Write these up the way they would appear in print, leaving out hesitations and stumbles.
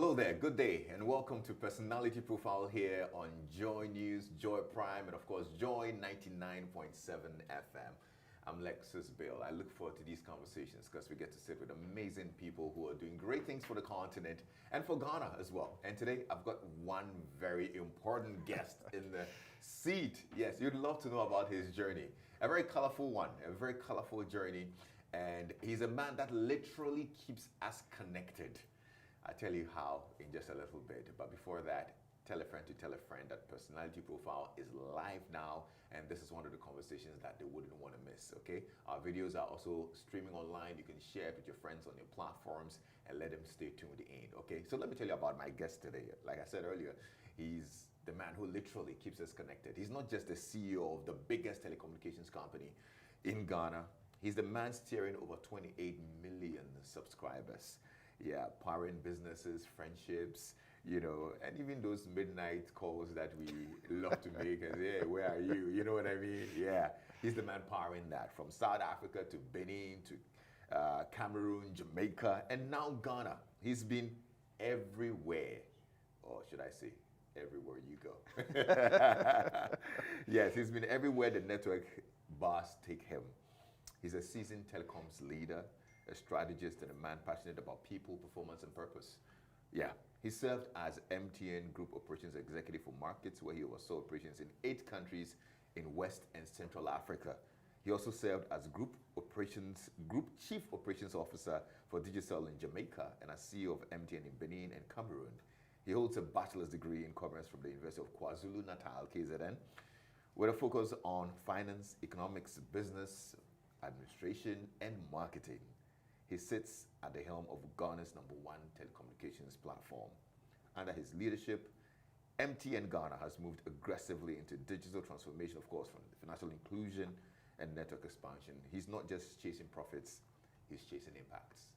Hello there, good day, and welcome to Personality Profile here on Joy News, Joy Prime, and of course, Joy 99.7 FM. I'm Lexis Bill. I look forward to these conversations because we get to sit with amazing people who are doing great things for the continent and for Ghana as well. And today, I've got one very important guest in the seat. Yes, you'd love to know about his journey. A very colorful one, a very colorful journey. And he's a man that literally keeps us connected. I'll tell you how in just a little bit. But before that, tell a friend to tell a friend that Personality Profile is live now. And this is one of the conversations that they wouldn't want to miss, okay? Our videos are also streaming online. You can share it with your friends on your platforms and let them stay tuned in, okay? So let me tell you about my guest today. Like I said earlier, he's the man who literally keeps us connected. He's not just the CEO of the biggest telecommunications company in Ghana. He's the man steering over 28 million subscribers. Yeah, powering businesses, friendships, you know, and even those midnight calls that we love to make and say, hey, where are you? You know what I mean? Yeah, he's the man powering that from South Africa to Benin to Cameroon, Jamaica, and now Ghana. He's been everywhere, or should I say, everywhere you go. Yes, he's been everywhere the network bars take him. He's a seasoned telecoms leader, a strategist, and a man passionate about people, performance, and purpose. Yeah, he served as MTN Group Operations Executive for Markets, where he oversaw operations in 8 countries in West and Central Africa. He also served as Group Chief Operations Officer for Digicel in Jamaica and as CEO of MTN in Benin and Cameroon. He holds a bachelor's degree in commerce from the University of KwaZulu-Natal, KZN, with a focus on finance, economics, business, administration, and marketing. He sits at the helm of Ghana's #1 telecommunications platform. Under his leadership, MTN Ghana has moved aggressively into digital transformation, of course, from financial inclusion and network expansion. He's not just chasing profits, he's chasing impacts.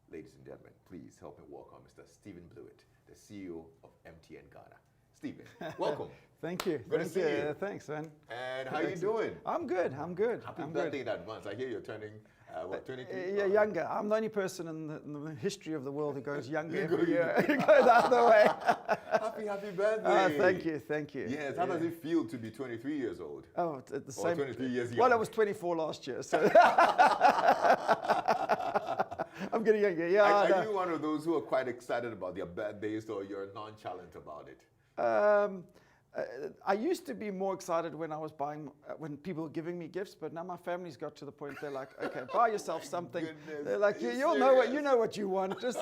Ladies and gentlemen, please help me welcome Mr. Stephen Blewett, the CEO of MTN Ghana. Stephen, welcome. Thank you. Good to see you. Thanks, man. And how you doing? I'm good. Happy birthday in advance. I hear you're turning, 23? Yeah, younger. I'm the only person in the history of the world who goes younger every year. It goes the other way. Happy birthday. Thank you. Yes, how does it feel to be 23 years old? Oh, it's the same. 23 years young. Well, I was 24 last year, so I'm getting younger. Yeah. Are you one of those who are quite excited about their birthdays, or you're nonchalant about it? I used to be more excited when I was buying, when people were giving me gifts, but now my family's got to the point they're like, okay, buy yourself something. Goodness, they're like, you'll know what you want. Just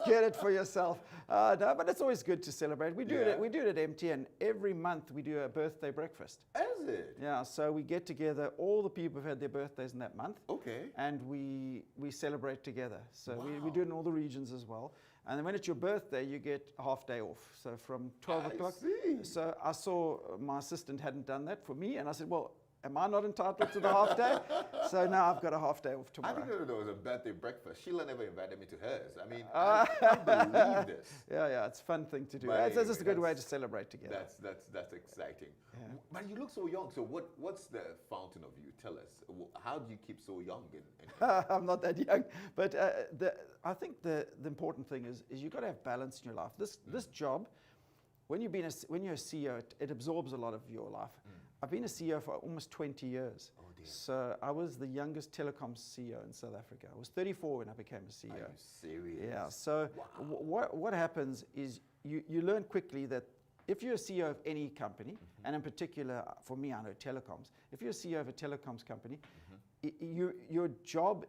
get it for yourself. No, but it's always good to celebrate. We do it at MTN every month. We do a birthday breakfast. Is it? Yeah, so we get together all the people who've had their birthdays in that month. Okay. And we celebrate together. So wow. we do it in all the regions as well. And then when it's your birthday, you get a half day off. So from 12 o'clock. See. So I saw my assistant hadn't done that for me. And I said, well, am I not entitled to the half day? So now I've got a half day off tomorrow. I didn't know there was a birthday breakfast. Sheila never invited me to hers. I mean, I can't believe this. Yeah, it's a fun thing to do. But It's anyway, just a good way to celebrate together. That's exciting. Yeah. But you look so young. So what's the fountain of you? Tell us. How do you keep so young? I'm not that young, but I think the important thing is you've got to have balance in your life. This job, when you're a CEO, it absorbs a lot of your life. I've been a CEO for almost 20 years. Oh dear. So I was the youngest telecom CEO in South Africa. I was 34 when I became a CEO. Are you serious? Yeah. So wow. what happens is you learn quickly that if you're a CEO of any company, and in particular for me, I know telecoms. If you're a CEO of a telecoms company, your job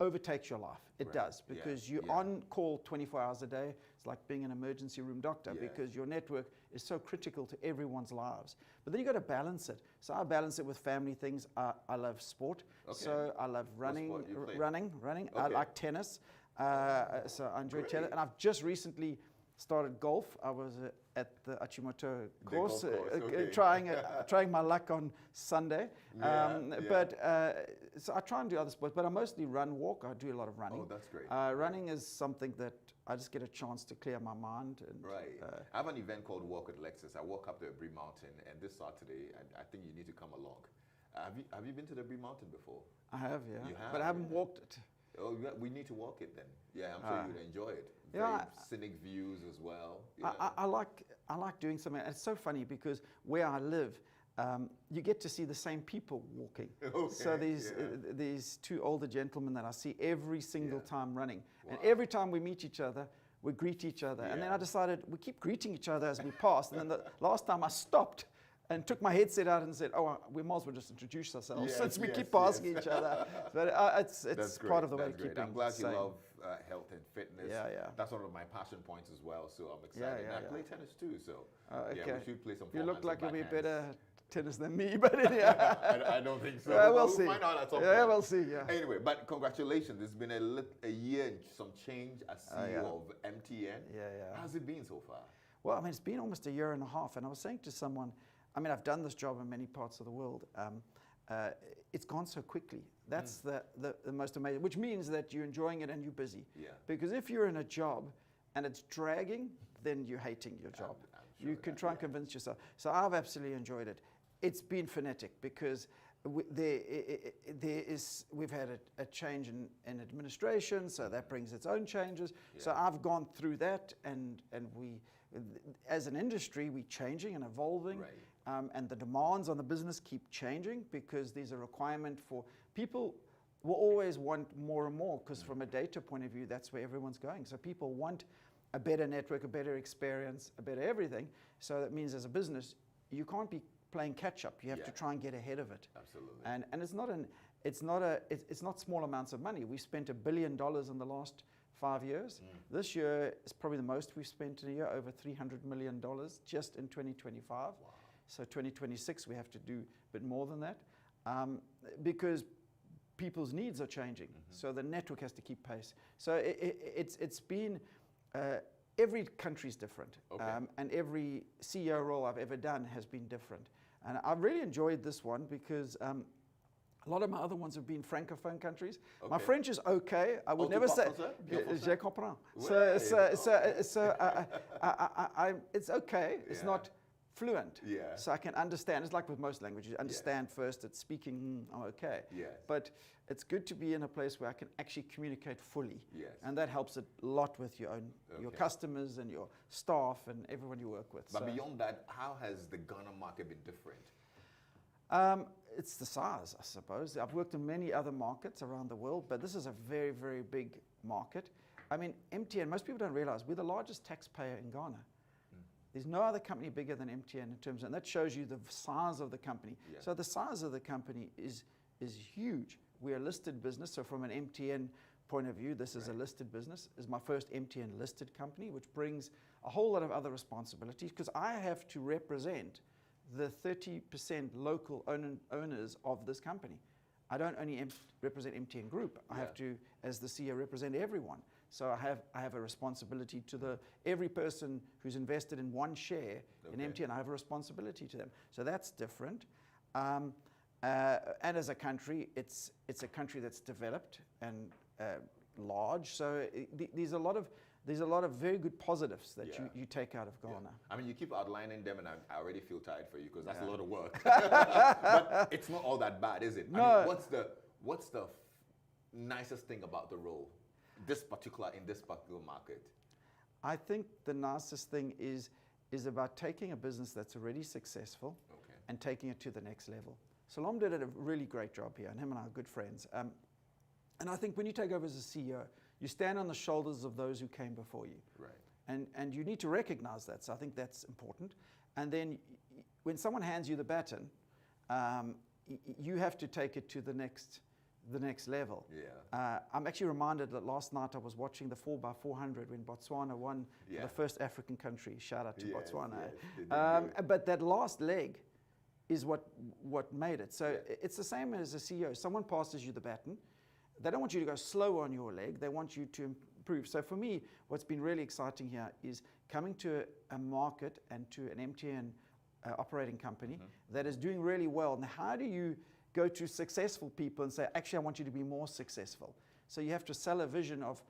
overtakes your life. It does, because you're on call 24 hours a day. It's like being an emergency room doctor because your network is so critical to everyone's lives. But then you've got to balance it. So I balance it with family things. I love sport. Okay. So I love running. Okay. I like tennis. So I enjoy tennis. And I've just recently started golf. I was at the Achimoto course, trying my luck on Sunday. So I try and do other sports, but I mostly walk. I do a lot of running. Oh, that's great. Running is something that I just get a chance to clear my mind. And, right. I have an event called Walk with Lexis. I walk up the Upbringing Mountain, and this Saturday, I think you need to come along. Have you been to the Upbringing Mountain before? I have, yeah. You have? But I haven't walked it. Oh, we need to walk it then. Yeah, I'm sure you'd enjoy it. very scenic views as well. Yeah. I like doing something. And it's so funny because where I live, you get to see the same people walking. Okay, So these two older gentlemen that I see every single time running. Wow. And every time we meet each other, we greet each other. And then I decided we keep greeting each other as we pass. And then the last time I stopped and took my headset out and said, oh, we might as well just introduce ourselves since we keep passing each other. But it's part of the way of keeping I'm glad sane. you love health and fitness. Yeah, yeah. That's one of my passion points as well, so I'm excited. And I play tennis too, so okay. yeah, we should play some You look like you'll be backhands. better tennis than me, but yeah. I don't think so. We'll see. Find out at some Yeah, point. we'll see, yeah. Anyway, but congratulations. It's been a year and some change as CEO of MTN. Yeah. How's it been so far? Well, I mean, it's been almost a year and a half, and I was saying to someone, I mean, I've done this job in many parts of the world. It's gone so quickly. That's the most amazing, which means that you're enjoying it and you're busy. Yeah. Because if you're in a job and it's dragging, then you're hating your job. I'm sure You can try and convince yourself. So I've absolutely enjoyed it. It's been frenetic because we've had a change in administration, so that brings its own changes. Yeah. So I've gone through that, and we, as an industry, we're changing and evolving. Right. And the demands on the business keep changing because there's a requirement for people will always want more and more because from a data point of view, that's where everyone's going. So people want a better network, a better experience, a better everything. So that means as a business, you can't be playing catch up. You have to try and get ahead of it. Absolutely. And it's not small amounts of money. We spent $1 billion in the last 5 years. This year is probably the most we've spent in a year, over $300 million just in 2025. Wow. So 2026, we have to do a bit more than that because people's needs are changing. So the network has to keep pace. So it's been, every country's different. Okay. And every CEO role I've ever done has been different. And I've really enjoyed this one because a lot of my other ones have been francophone countries. Okay. My French is okay. I would never say. Je comprends. It's okay. It's not fluent. Yeah. So I can understand. It's like with most languages. You understand first. It's speaking. I'm okay. Yes. But it's good to be in a place where I can actually communicate fully. Yes. And that helps a lot with your own, your customers and your staff and everyone you work with. But beyond that, how has the Ghana market been different? It's the size, I suppose. I've worked in many other markets around the world, but this is a very, very big market. I mean, MTN, most people don't realize we're the largest taxpayer in Ghana. There's no other company bigger than MTN in terms of, and that shows you the size of the company. Yeah. So the size of the company is huge. We're a listed business, so from an MTN point of view, this is a listed business. It's my first MTN listed company, which brings a whole lot of other responsibilities because I have to represent the 30% local owners of this company. I don't only represent MTN Group. I have to, as the CEO, represent everyone. So I have a responsibility to every person who's invested in one share in MTN. I have a responsibility to them. So that's different. And as a country, it's a country that's developed and large. So there's a lot of very good positives that you take out of Ghana. Yeah. I mean, you keep outlining them, and I already feel tired for you because that's a lot of work. But it's not all that bad, is it? No. I mean, what's the nicest thing about the role? In this particular market? I think the nicest thing is about taking a business that's already successful and taking it to the next level. Salam did a really great job here, and him and I are good friends. And I think when you take over as a CEO, you stand on the shoulders of those who came before you. Right. And you need to recognize that. So I think that's important. And then when someone hands you the baton, you have to take it to the next level. Yeah. I'm actually reminded that last night I was watching the 4x400 when Botswana won the first African country. Shout out to Botswana. Yes, but that last leg is what made it. So it's the same as a CEO. Someone passes you the baton. They don't want you to go slow on your leg. They want you to improve. So for me, what's been really exciting here is coming to a market and to an MTN operating company that is doing really well. And how do you go to successful people and say, actually, I want you to be more successful? So you have to sell a vision of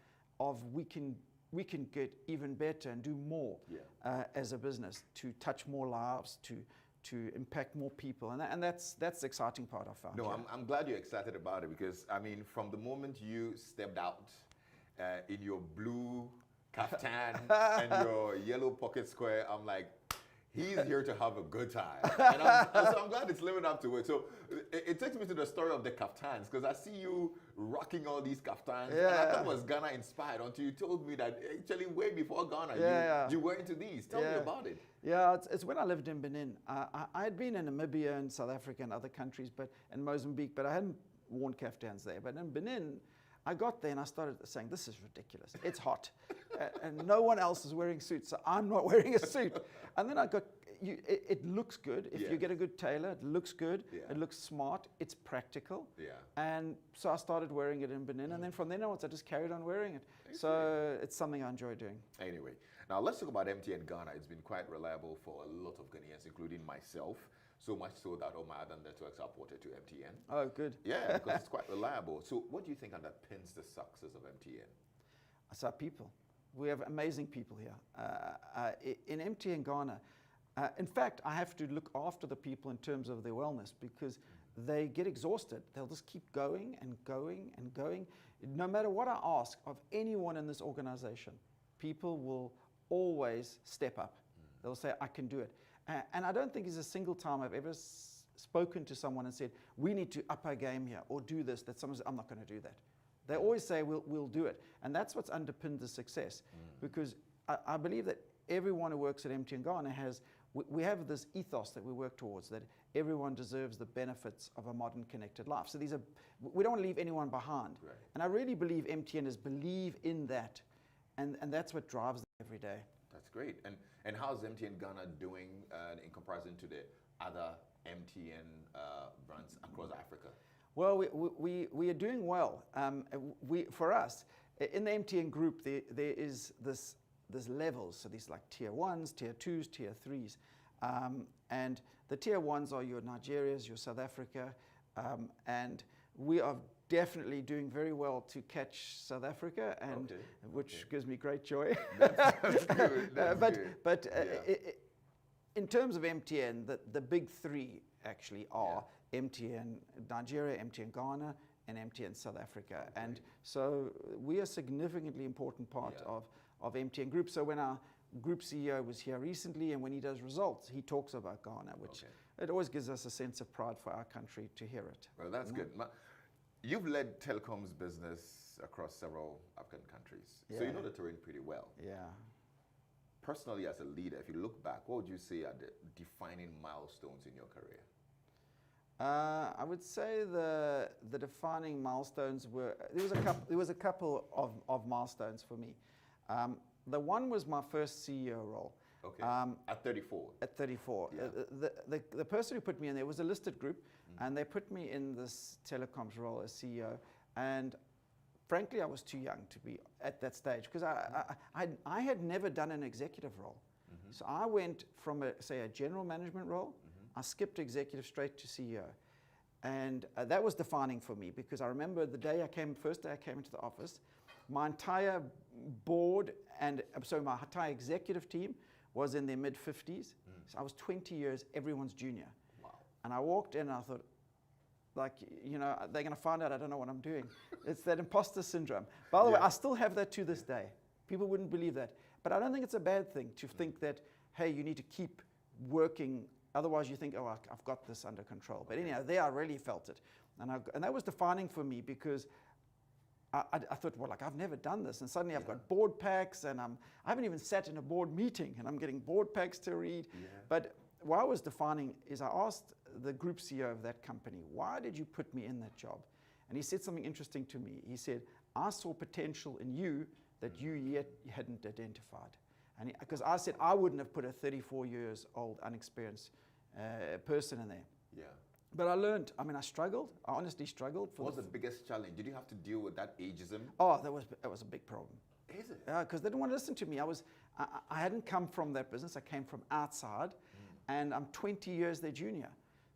we can get even better and do more as a business to touch more lives, to impact more people, and that's the exciting part I found. No, I'm glad you're excited about it because I mean, from the moment you stepped out in your blue kaftan and your yellow pocket square, I'm like, he's here to have a good time. And I'm glad it's living up to it. So it takes me to the story of the kaftans, because I see you rocking all these kaftans. And I thought it was Ghana inspired until you told me that actually way before Ghana, you were into these. Tell me about it. Yeah, it's when I lived in Benin. I had been in Namibia and South Africa and other countries, and Mozambique, but I hadn't worn kaftans there. But in Benin, I got there and I started saying, this is ridiculous. It's hot. And no one else is wearing suits, so I'm not wearing a suit. And then I got, it looks good. If you get a good tailor, it looks good. It looks smart. It's practical. And so I started wearing it in Benin. And then from then onwards, I just carried on wearing it. So it's something I enjoy doing. Anyway, now let's talk about MTN Ghana. It's been quite reliable for a lot of Ghanaians, including myself. So much so that all my other networks are ported to MTN. Oh, good. Yeah, because it's quite reliable. So what do you think underpins the success of MTN? It's our people. We have amazing people here. In MTN Ghana, in fact, I have to look after the people in terms of their wellness, because they get exhausted. They'll just keep going and going and going. No matter what I ask of anyone in this organization, people will always step up. They'll say, I can do it. And I don't think there's a single time I've ever spoken to someone and said, we need to up our game here or do this, that someone says, I'm not going to do that. They always say, we'll do it. And that's what's underpinned the success. Because I believe that everyone who works at MTN Ghana we have this ethos that we work towards, that everyone deserves the benefits of a modern connected life. So we don't want to leave anyone behind. Right. And I really believe MTNers believe in that. And that's what drives them every day. That's great. And how's MTN Ghana doing in comparison to the other MTN brands across Africa? Well, we are doing well. For us, in the MTN group, there is this levels. So these like tier 1s, tier 2s, tier 3s. And the tier 1s are your Nigerias, your South Africa. And we are definitely doing very well to catch South Africa, and which gives me great joy. That's good. But in terms of MTN, the big three actually are MTN Nigeria, MTN Ghana, and MTN South Africa. Okay. And so we are a significantly important part of MTN Group. So when our group CEO was here recently, and when he does results, he talks about Ghana, which it always gives us a sense of pride for our country to hear it. Well, that's good. You've led telecoms business across several African countries, so you know the terrain pretty well. Yeah. Personally, as a leader, if you look back, what would you say are the defining milestones in your career? I would say the defining milestones were, there was a couple of milestones for me. The one was my first CEO role. Okay. At 34. At 34. Yeah. The person who put me in there was a listed group, and they put me in this telecoms role as CEO. And frankly, I was too young to be at that stage, because I had never done an executive role. So I went from a general management role. I skipped executive straight to CEO. And that was defining for me, because I remember first day I came into the office, my entire board and my entire executive team was in their mid-50s. So I was 20 years, everyone's junior. Wow. And I walked in and I thought, they're going to find out I don't know what I'm doing. It's that imposter syndrome. By the way, I still have that to this day. People wouldn't believe that. But I don't think it's a bad thing to think that, hey, you need to keep working. Otherwise, you think, oh, I've got this under control. But anyhow, there I really felt it. And that was defining for me, because I thought, well, I've never done this. And suddenly I've got board packs, and I haven't even sat in a board meeting, and I'm getting board packs to read. Yeah. But what I was defining is I asked the group CEO of that company, why did you put me in that job? And he said something interesting to me. He said, I saw potential in you that you yet hadn't identified. And because I said I wouldn't have put a 34 years old, unexperienced person in there. Yeah. But I learned. I struggled. I honestly struggled. What was the biggest challenge? Did you have to deal with that ageism? Oh, that was a big problem. Is it? Because they didn't want to listen to me. I hadn't come from that business. I came from outside, and I'm 20 years their junior.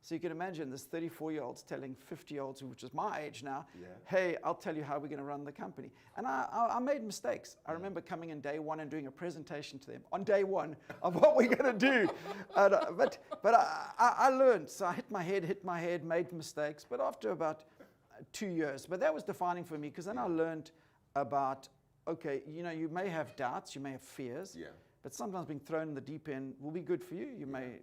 So you can imagine this 34-year-olds telling 50-year-olds, which is my age now, hey, I'll tell you how we're going to run the company. And I made mistakes. I remember coming in day one and doing a presentation to them on day one of what we're going to do. But I learned. So I hit my head, made mistakes. But after about 2 years, but that was defining for me, because then I learned about okay, you may have doubts, you may have fears, but sometimes being thrown in the deep end will be good for you. You may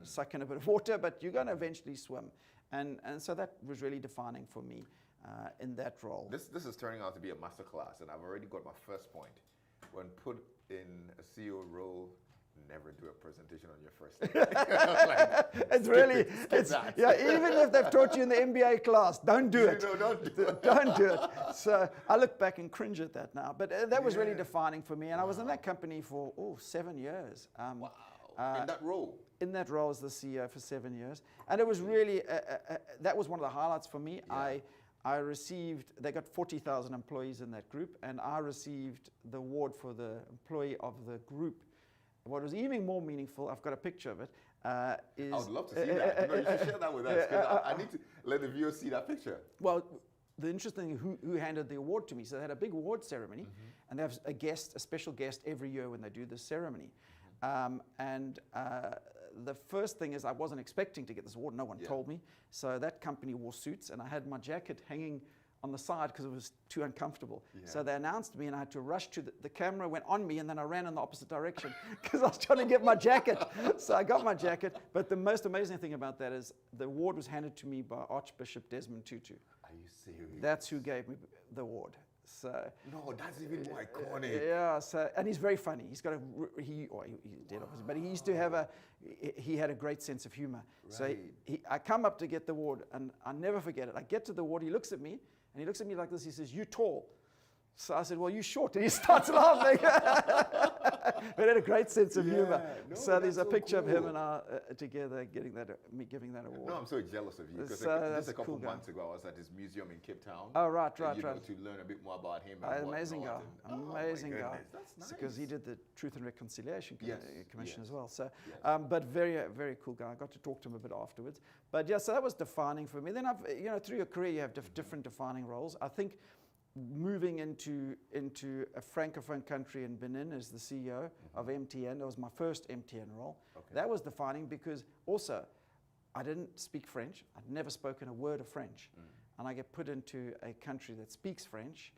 suck in a bit of water, but you're going to eventually swim. And so that was really defining for me in that role. This is turning out to be a masterclass, and I've already got my first point. When put in a CEO role, never do a presentation on your first day. It's really, even if they've taught you in the MBA class, don't do it. No, don't do it. Don't do it. So I look back and cringe at that now. But that was really defining for me. And I was in that company for, 7 years. Wow. In that role? In that role as the CEO for 7 years. And it was really, that was one of the highlights for me. Yeah. I received, they got 40,000 employees in that group, and I received the award for the employee of the group. What was even more meaningful, I've got a picture of it, is... I would love to see that. You should share that with us, because I need to let the viewers see that picture. Well, the interesting thing, who handed the award to me, so they had a big award ceremony, and they have a special guest every year when they do this ceremony. The first thing is I wasn't expecting to get this award. No one told me. So that company wore suits, and I had my jacket hanging on the side because it was too uncomfortable. Yeah. So they announced me, and I had to rush to the camera went on me, and then I ran in the opposite direction because I was trying to get my jacket. So I got my jacket. But the most amazing thing about that is the award was handed to me by Archbishop Desmond Tutu. Are you serious? That's who gave me the award. So no, that's even more iconic. Yeah. So, and he's very funny. He's got he's dead obviously, but he used to have he had a great sense of humor. Right. So I come up to get the award, and I never forget it. I get to the award. He looks at me, and he looks at me like this. He says, "You tall." So I said, "Well, you short," and he starts laughing. But he had a great sense of humor. No, so there's a picture of him and I together giving that award. No, I'm so jealous of you because just a couple months ago I was at his museum in Cape Town. Oh, right. To learn a bit more about him. And amazing guy. Amazing guy. That's nice. Because he did the Truth and Reconciliation Commission as well. So, but very, very cool guy. I got to talk to him a bit afterwards. But yeah, so that was defining for me. Then through your career, you have different defining roles. I think moving into a francophone country in Benin as the CEO of MTN, that was my first MTN role. Okay. That was defining because also I didn't speak French. I'd never spoken a word of French. And I get put into a country that speaks French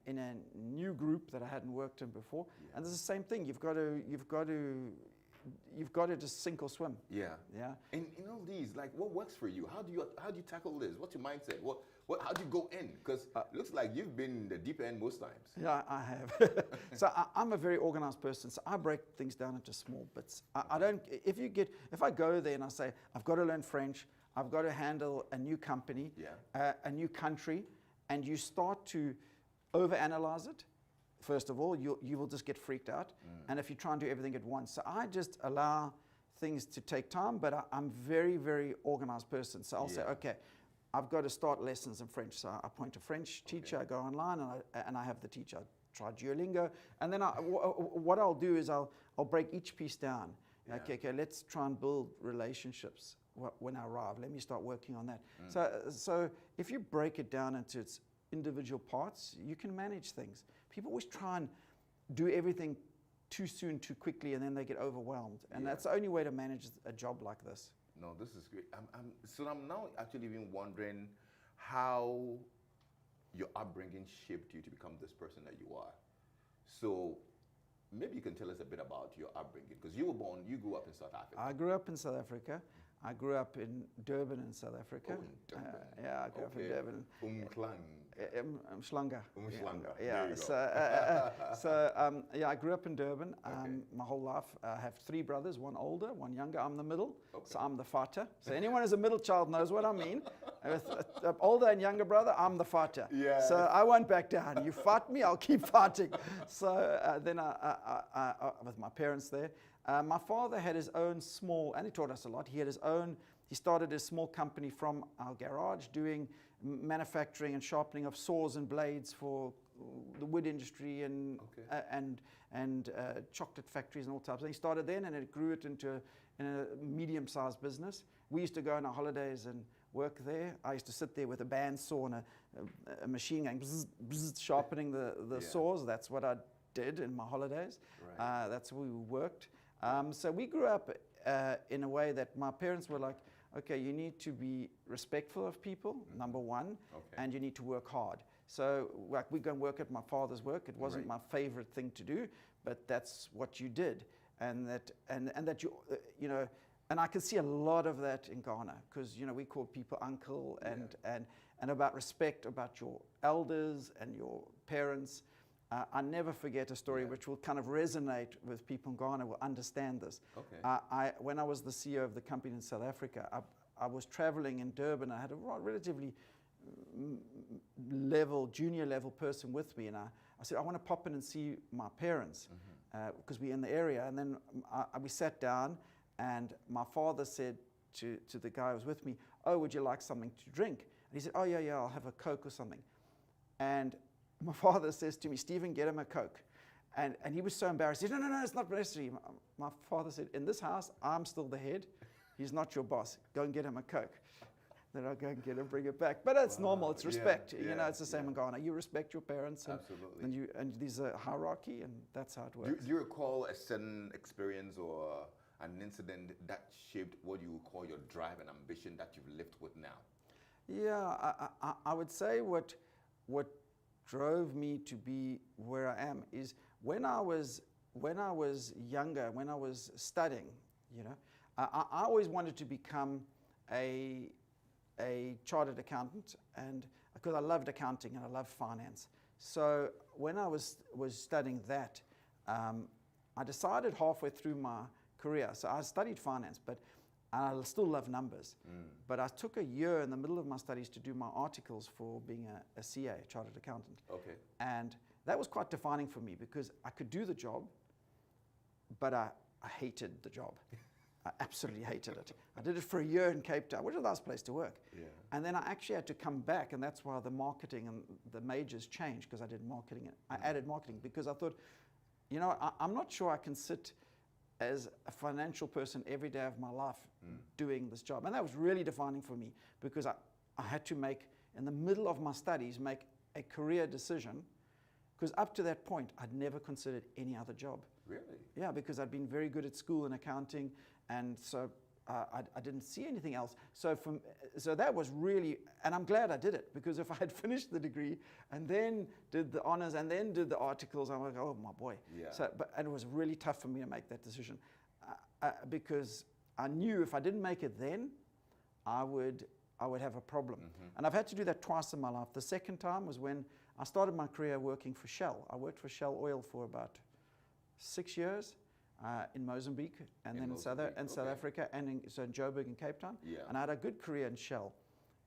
in a new group that I hadn't worked in before. Yeah. And it's the same thing. You've got to just sink or swim. Yeah. Yeah. And in all these, like, what works for you? How do you tackle this? What's your mindset? How do you go in? Because it looks like you've been in the deep end most times. Yeah, I have. So I'm a very organized person. So I break things down into small bits. I don't. If I go there and I say I've got to learn French, I've got to handle a new company, a new country, and you start to overanalyze it. First of all, you will just get freaked out. And if you try and do everything at once. So I just allow things to take time, but I'm very, very organized person. So I'll say, okay, I've got to start lessons in French. So I appoint a French teacher, I go online, and I have the teacher. I try Duolingo. And then what I'll do is I'll break each piece down. Yeah. Okay, let's try and build relationships when I arrive. Let me start working on that. So if you break it down into its individual parts, you can manage things. People always try and do everything too soon, too quickly, and then they get overwhelmed. And that's the only way to manage a job like this. No, this is great. I'm now actually even wondering how your upbringing shaped you to become this person that you are. So maybe you can tell us a bit about your upbringing, because you grew up in South Africa. I grew up in South Africa. I grew up in Durban in South Africa. Oh, in Durban. I grew up in Durban. Umhlanga. Yeah. I grew up in Durban my whole life. I have 3 brothers, one older, one younger. I'm the middle, so I'm the fighter. So anyone who's a middle child knows what I mean. With an older and younger brother, I'm the fighter. Yeah. So I won't back down. You fight me, I'll keep fighting. So then I with my parents there. My father had his own small, and he taught us a lot. He started a small company from our garage doing manufacturing and sharpening of saws and blades for the wood industry and chocolate factories and all types. And he started then, and it grew it into a medium-sized business. We used to go on our holidays and work there. I used to sit there with a bandsaw and a machine going bzz, bzz, sharpening the saws. That's what I did in my holidays. Right. That's where we worked. So we grew up in a way that my parents were like, okay, you need to be respectful of people, number one, and you need to work hard. So like we go and work at my father's work. It wasn't my favorite thing to do, but that's what you did, and that you know, and I can see a lot of that in Ghana because we call people uncle and about respect, about your elders and your parents. I never forget a story which will kind of resonate with people in Ghana, will understand this. Okay. When I was the CEO of the company in South Africa, I was traveling in Durban. I had a relatively junior level person with me, and I said, I want to pop in and see my parents because we're in the area. And then we sat down, and my father said to the guy who was with me, oh, would you like something to drink? And he said, oh, yeah, I'll have a Coke or something. And my father says to me, Stephen, get him a Coke. And he was so embarrassed. He said, no, it's not necessary. My father said, in this house, I'm still the head. He's not your boss. Go and get him a Coke. Then I'll go and get him, bring it back. But it's normal. It's respect. It's the same in Ghana. You respect your parents. Absolutely. And there's a hierarchy, and that's how it works. Do you recall a certain experience or an incident that shaped what you would call your drive and ambition that you've lived with now? Yeah, I would say what drove me to be where I am is when I was younger, when I was studying, I always wanted to become a chartered accountant, and because I loved accounting and I loved finance. So when I was studying that, I decided halfway through my career. So I studied finance, but I still love numbers. But I took a year in the middle of my studies to do my articles for being a CA, a chartered accountant. Okay. And that was quite defining for me because I could do the job, but I hated the job. I absolutely hated it. I did it for a year in Cape Town, which was a nice place to work. Yeah. And then I actually had to come back, and that's why the marketing and the majors changed, because I did marketing. I added marketing because I thought, I'm not sure I can sit as a financial person every day of my life doing this job. And that was really defining for me because I had to in the middle of my studies, make a career decision, because up to that point, I'd never considered any other job. Really? Yeah, because I'd been very good at school in accounting, and so I didn't see anything else. So that was really, and I'm glad I did it, because if I had finished the degree and then did the honors and then did the articles, I'm like, oh my boy. Yeah. And it was really tough for me to make that decision because I knew if I didn't make it then, I would have a problem. And I've had to do that twice in my life. The second time was when I started my career working for Shell. I worked for Shell Oil for about 6 years. In Mozambique, and then in South Africa, and in Joburg and Cape Town. Yeah. And I had a good career in Shell.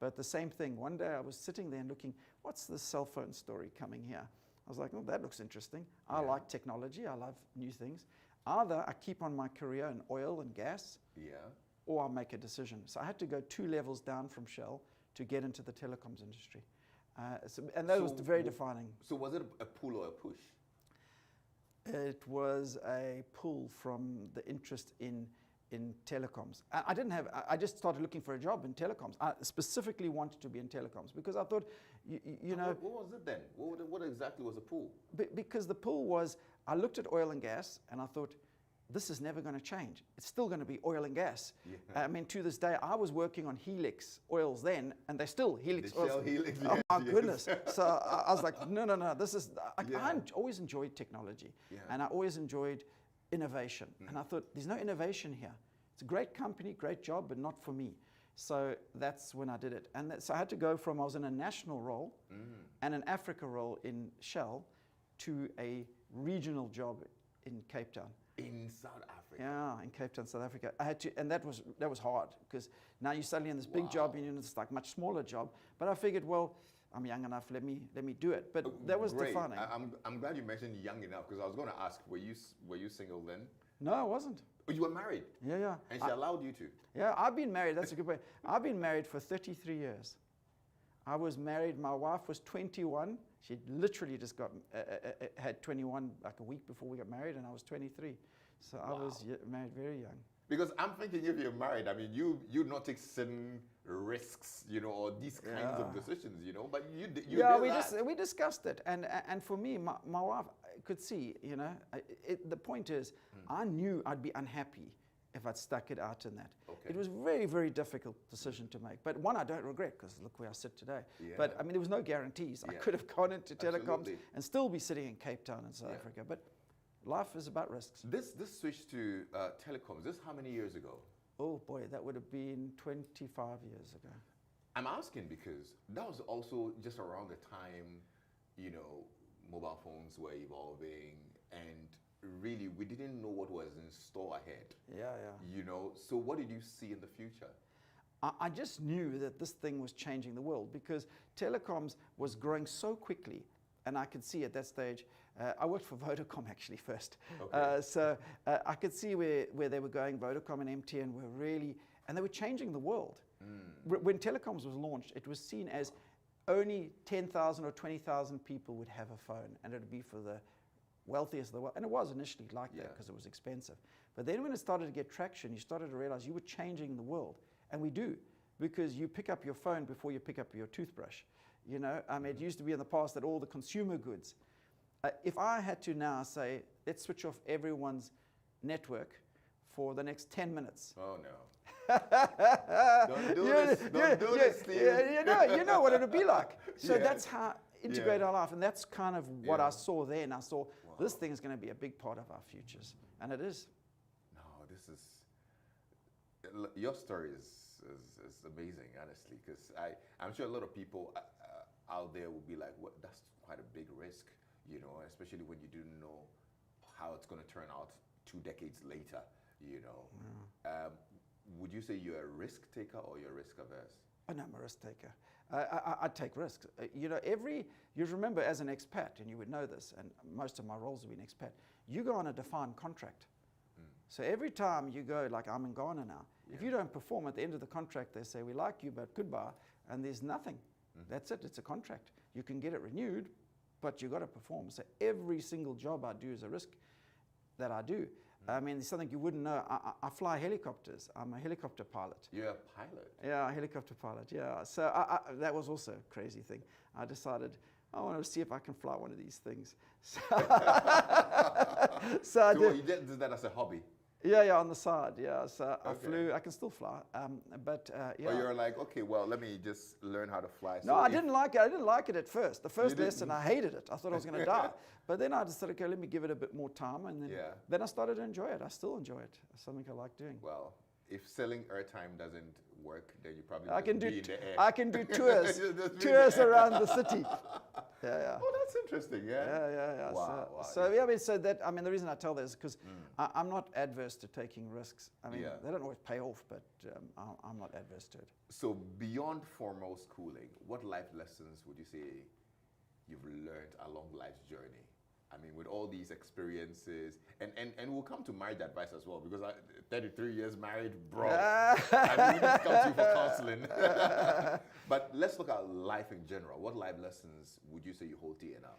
But the same thing, one day I was sitting there and looking, what's this cell phone story coming here? I was like, oh, that looks interesting. I like technology. I love new things. Either I keep on my career in oil and gas, or I make a decision. So I had to go 2 levels down from Shell to get into the telecoms industry. And that was very defining. So was it a pull or a push? It was a pull from the interest in telecoms. I just started looking for a job in telecoms. I specifically wanted to be in telecoms because I thought, What was it then? What exactly was the pull? Because the pull was, I looked at oil and gas and I thought, this is never going to change. It's still going to be oil and gas. Yeah. I mean, to this day, I was working on Helix oils then, and they're still Helix oils. Shell Helix, oh my goodness. So I was like, no, this is, I always enjoyed technology, and I always enjoyed innovation. And I thought, there's no innovation here. It's a great company, great job, but not for me. So that's when I did it. And so I had to go from, I was in a national role and an Africa role in Shell to a regional job in Cape Town. In South Africa? Yeah, in Cape Town, South Africa. I had to, and that was hard because now you're suddenly in this big job and it's like much smaller job. But I figured, well, I'm young enough. Let me do it. But that was defining. I'm glad you mentioned young enough because I was going to ask, were you single then? No, I wasn't. Oh, you were married? Yeah. And she allowed you to? Yeah, I've been married. That's a good way. I've been married for 33 years. I was married. My wife was 21. She literally just had 21 like a week before we got married, and I was 23. So I was married very young. Because I'm thinking if you're married, I mean, you'd not take certain risks, or these kinds of decisions, but you did that. We discussed it. And for me, my wife could see, the point is, I knew I'd be unhappy if I'd stuck it out in that. Okay. It was a very, very difficult decision to make. But one I don't regret, because look where I sit today. Yeah. But I mean, there was no guarantees. I Yeah. could have gone into telecoms Absolutely. and still be sitting in Cape Town in South Yeah. Africa. But life is about risks. This switch to telecoms, this how many years ago? Oh boy, that would have been 25 years ago. I'm asking because that was also just around the time, mobile phones were evolving, and really we didn't know what was in store ahead. Yeah. So what did you see in the future? I just knew that this thing was changing the world because telecoms was growing so quickly, and I could see at that stage. I worked for Vodacom actually first, Okay. so I could see where they were going. Vodacom and MTN were really, and they were changing the world. When telecoms was launched, it was seen as only 10,000 or 20,000 people would have a phone, and it would be for the wealthiest of the world. And it was initially like that because it was expensive. But then when it started to get traction, you started to realize you were changing the world. And we do, because you pick up your phone before you pick up your toothbrush. It used to be in the past that all the consumer goods, if I had to now say, let's switch off everyone's network for the next 10 minutes. Oh no. Don't do this. Don't do this, Steve. You know what it would be like. So Yeah. that's how integrate our life. And that's kind of what Yeah. I saw then. I saw this thing is going to be a big part of our futures. And it is. No, your story is amazing, honestly, because I'm sure a lot of people out there will be like, "What? That's quite a big risk," especially when you didn't know how it's going to turn out 2 decades later. Would you say you're a risk taker or you're risk averse? Oh, no, I'm a risk taker. I take risks. You remember as an expat, and you would know this, and most of my roles have been expat, you go on a defined contract. So every time you go, like I'm in Ghana now, if you don't perform at the end of the contract, they say, we like you, but goodbye, and there's nothing. That's it, it's a contract. You can get it renewed, but you've got to perform. So every single job I do is a risk that I do. I mean, it's something you wouldn't know. I fly helicopters. I'm a helicopter pilot. You're a pilot? Yeah, a helicopter pilot, yeah. So that was also a crazy thing. I decided, I want to see if I can fly one of these things. So I did. You did that as a hobby? Yeah, on the side, yeah. So I Okay. flew, I can still fly, but yeah. Or you're like, okay, well, let me just learn how to fly. No, I didn't like it. I didn't like it at first. The first didn't? lesson, I hated it. I thought I was going to die. But then I decided, okay, let me give it a bit more time. And then I started to enjoy it. I still enjoy it. It's something I like doing. Well, if selling airtime doesn't work, then you probably I can be do in the air. I can do tours, Just be in tours the air. around the city. Yeah. Oh, that's interesting, yeah? Yeah. Wow, So yeah, the reason I tell this is because I'm not adverse to taking risks. I mean, they don't always pay off, but I'm not adverse to it. So beyond formal schooling, what life lessons would you say you've learned along life's journey? I mean, with all these experiences, and we'll come to marriage advice as well, because 33 years married, bro. I mean, we need to come to you for counseling. But let's look at life in general. What life lessons would you say you hold dear now?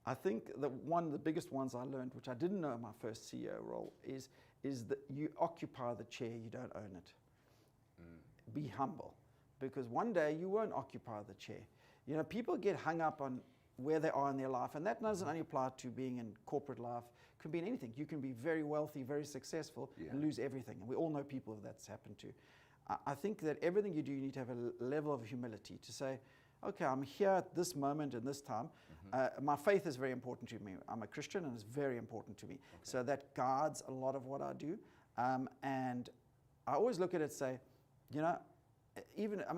I think that one of the biggest ones I learned, which I didn't know in my first CEO role, is that you occupy the chair, you don't own it. Be humble, because one day you won't occupy the chair. People get hung up on where they are in their life, and that doesn't only apply to being in corporate life. It can be in anything. You can be very wealthy, very successful, and lose everything. And we all know people that's happened to. I think that everything you do, you need to have a level of humility to say, okay, I'm here at this moment and this time. My faith is very important to me. I'm a Christian, and it's very important to me. So that guides a lot of what I do. And I always look at it and say,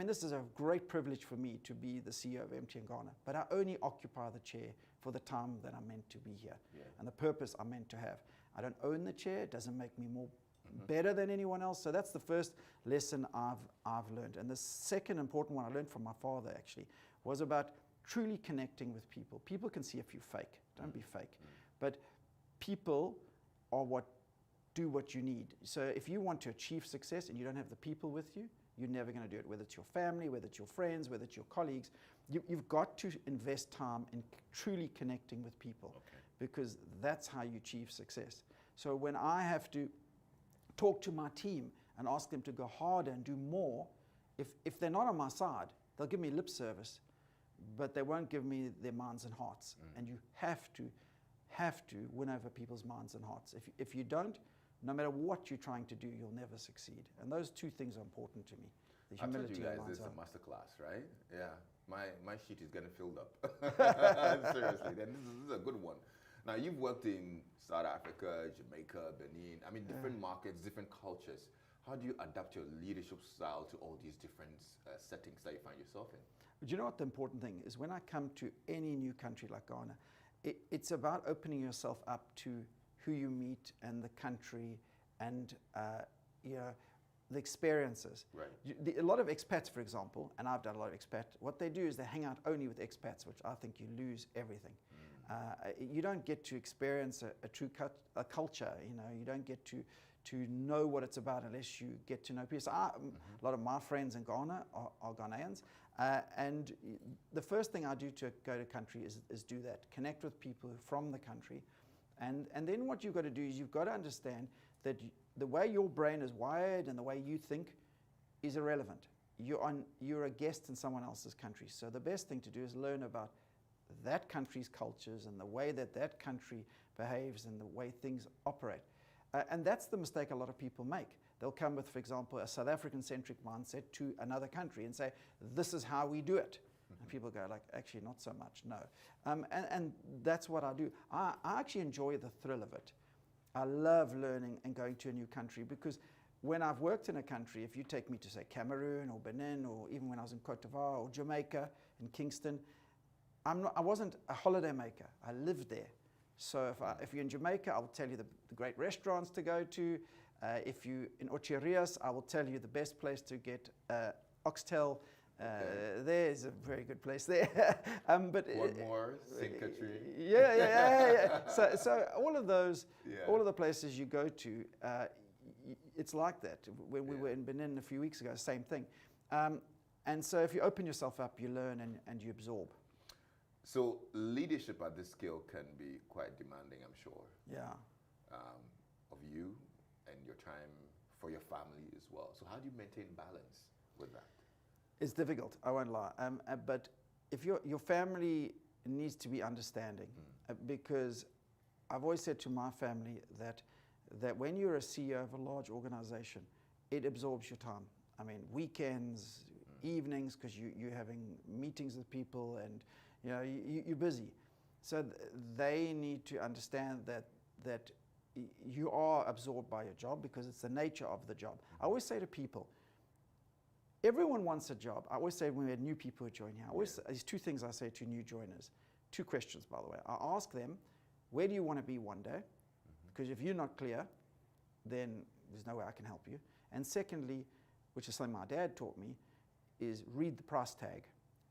this is a great privilege for me to be the CEO of MTN Ghana, but I only occupy the chair for the time that I'm meant to be here and the purpose I'm meant to have. I don't own the chair. It doesn't make me more better than anyone else. So that's the first lesson I've learned. And the second important one I learned from my father actually was about truly connecting with people. People can see if you're fake. Don't be fake. But people are what you need. So if you want to achieve success and you don't have the people with you, you're never going to do it, whether it's your family, whether it's your friends, whether it's your colleagues. You've got to invest time in truly connecting with people because that's how you achieve success. So when I have to talk to my team and ask them to go harder and do more, if they're not on my side, they'll give me lip service, but they won't give me their minds and hearts. And you have to win over people's minds and hearts. If you don't, no matter what you're trying to do, you'll never succeed. And those two things are important to me. The humility. I told you guys and this is a mindset. masterclass, right? Yeah. My sheet is getting filled up. Seriously, then this is a good one. Now, you've worked in South Africa, Jamaica, Benin. I mean, different markets, different cultures. How do you adapt your leadership style to all these different settings that you find yourself in? But you know what the important thing is? When I come to any new country like Ghana, it's about opening yourself up to who you meet and the country and the experiences. Right. A lot of expats, for example, and I've done a lot of expats, what they do is they hang out only with expats, which I think you lose everything. You don't get to experience a true culture. You don't get to know what it's about unless you get to know people. So a lot of my friends in Ghana are Ghanaians, and the first thing I do to go to country is do that, connect with people from the country, and then what you've got to do is you've got to understand that the way your brain is wired and the way you think is irrelevant. You're a guest in someone else's country, so the best thing to do is learn about that country's cultures and the way that country behaves and the way things operate. And that's the mistake a lot of people make. They'll come with, for example, a South African-centric mindset to another country and say, this is how we do it. And people go like, actually, not so much, no. And that's what I do. I actually enjoy the thrill of it. I love learning and going to a new country because when I've worked in a country, if you take me to, say, Cameroon or Benin, or even when I was in Cote d'Ivoire or Jamaica, in Kingston, I wasn't a holiday maker. I lived there. So if you're in Jamaica, I will tell you the great restaurants to go to. If you're in Ocherias, I will tell you the best place to get oxtail. There is a very good place there. But One more, St. Catherine. Yeah. So all of those, all of the places you go to, it's like that. When we were in Benin a few weeks ago, same thing. And so if you open yourself up, you learn and you absorb. So leadership at this scale can be quite demanding, I'm sure. Yeah. Of you and your time for your family as well. So how do you maintain balance with that? It's difficult, I won't lie. But if your family needs to be understanding, because I've always said to my family that when you're a CEO of a large organization, it absorbs your time. I mean, weekends, evenings, because you're having meetings with people and you're busy. So they need to understand that you are absorbed by your job because it's the nature of the job. I always say to people, everyone wants a job. I always say when we had new people who join here, there's two things I say to new joiners. Two questions, by the way. I ask them, where do you want to be one day? Because if you're not clear, then there's no way I can help you. And secondly, which is something my dad taught me, is read the price tag.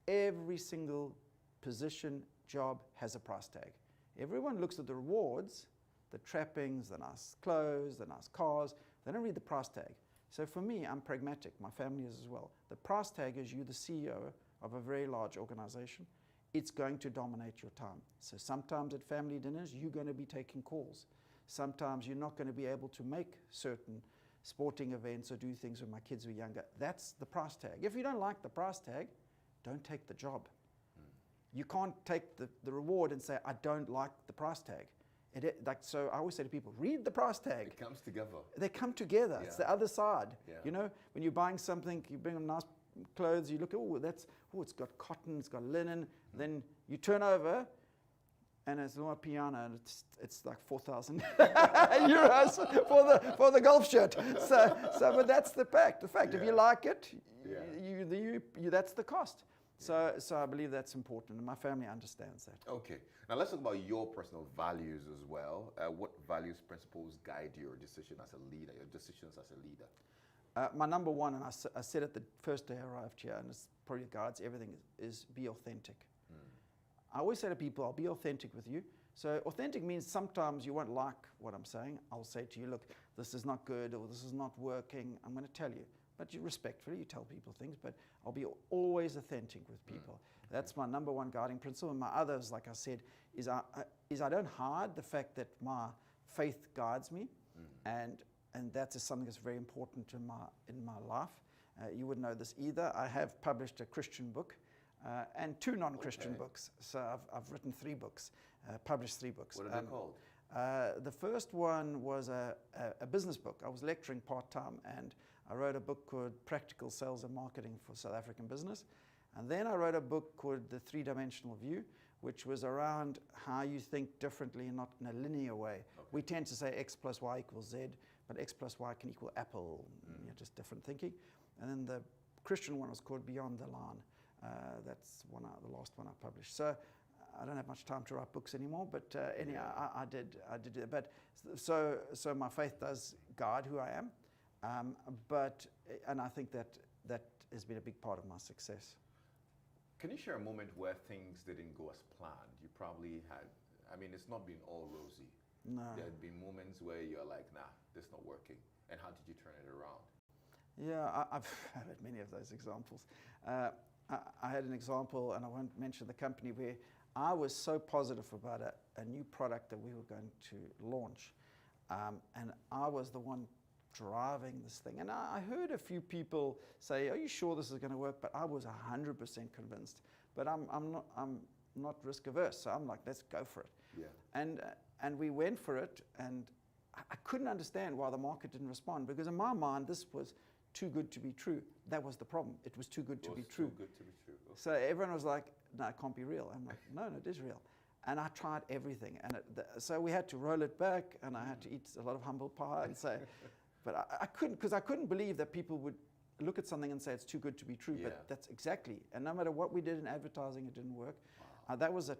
Every single position, job has a price tag. Everyone looks at the rewards, the trappings, the nice clothes, the nice cars. They don't read the price tag. So for me, I'm pragmatic. My family is as well. The price tag is you, the CEO of a very large organization. It's going to dominate your time. So sometimes at family dinners, you're going to be taking calls. Sometimes you're not going to be able to make certain sporting events or do things when my kids were younger. That's the price tag. If you don't like the price tag, don't take the job. You can't take the reward and say, I don't like the price tag. So I always say to people, read the price tag. It comes together. They come together. Yeah. It's the other side. Yeah. When you're buying something, you bring them nice clothes, you look, it's got cotton, it's got linen. Then you turn over, and it's not a piano, and it's like 4,000 euros for the golf shirt. But that's the fact. If you like it, that's the cost. So I believe that's important, and my family understands that. Okay. Now let's talk about your personal values as well. What values, principles guide your decision as a leader, your decisions as a leader? My number one, and I said it the first day I arrived here, and it's probably guides everything, is be authentic. I always say to people, I'll be authentic with you. So authentic means sometimes you won't like what I'm saying. I'll say to you, look, this is not good, or this is not working. I'm going to tell you. But you respectfully, you tell people things, but I'll be always authentic with people. That's my number one guiding principle. And my others, like I said, is I don't hide the fact that my faith guides me, and that is something that's very important in my life. You wouldn't know this either. I have published a Christian book and two non-Christian books. So I've written 3 books, published 3 books. What are they called? The first one was a business book. I was lecturing part-time, and I wrote a book called Practical Sales and Marketing for South African Business. And then I wrote a book called The Three-Dimensional View, which was around how you think differently and not in a linear way. Okay. We tend to say X plus Y equals Z, but X plus Y can equal Apple, just different thinking. And then the Christian one was called Beyond the Line. That's the last one I published. So I don't have much time to write books anymore, but anyhow, I did do that. But so my faith does guide who I am, and I think that has been a big part of my success. Can you share a moment where things didn't go as planned? You probably had, I mean, it's not been all rosy. No. There had been moments where you're like, nah, this is not working. And how did you turn it around? Yeah, I've had many of those examples. I had an example, and I won't mention the company, where I was so positive about a new product that we were going to launch. And I was the one driving this thing. And I heard a few people say, are you sure this is going to work? But I was 100% convinced. But I'm not risk averse, so I'm like, let's go for it. Yeah. And we went for it, and I couldn't understand why the market didn't respond, because in my mind, this was too good to be true. That was the problem. It was too good to be true. Too good to be true. Okay. So everyone was like, no, it can't be real. I'm like, no, it is real. And I tried everything. And so we had to roll it back, and I had to eat a lot of humble pie and say, but I couldn't, because I couldn't believe that people would look at something and say it's too good to be true. Yeah. But that's exactly. And no matter what we did in advertising, it didn't work. Wow. That was a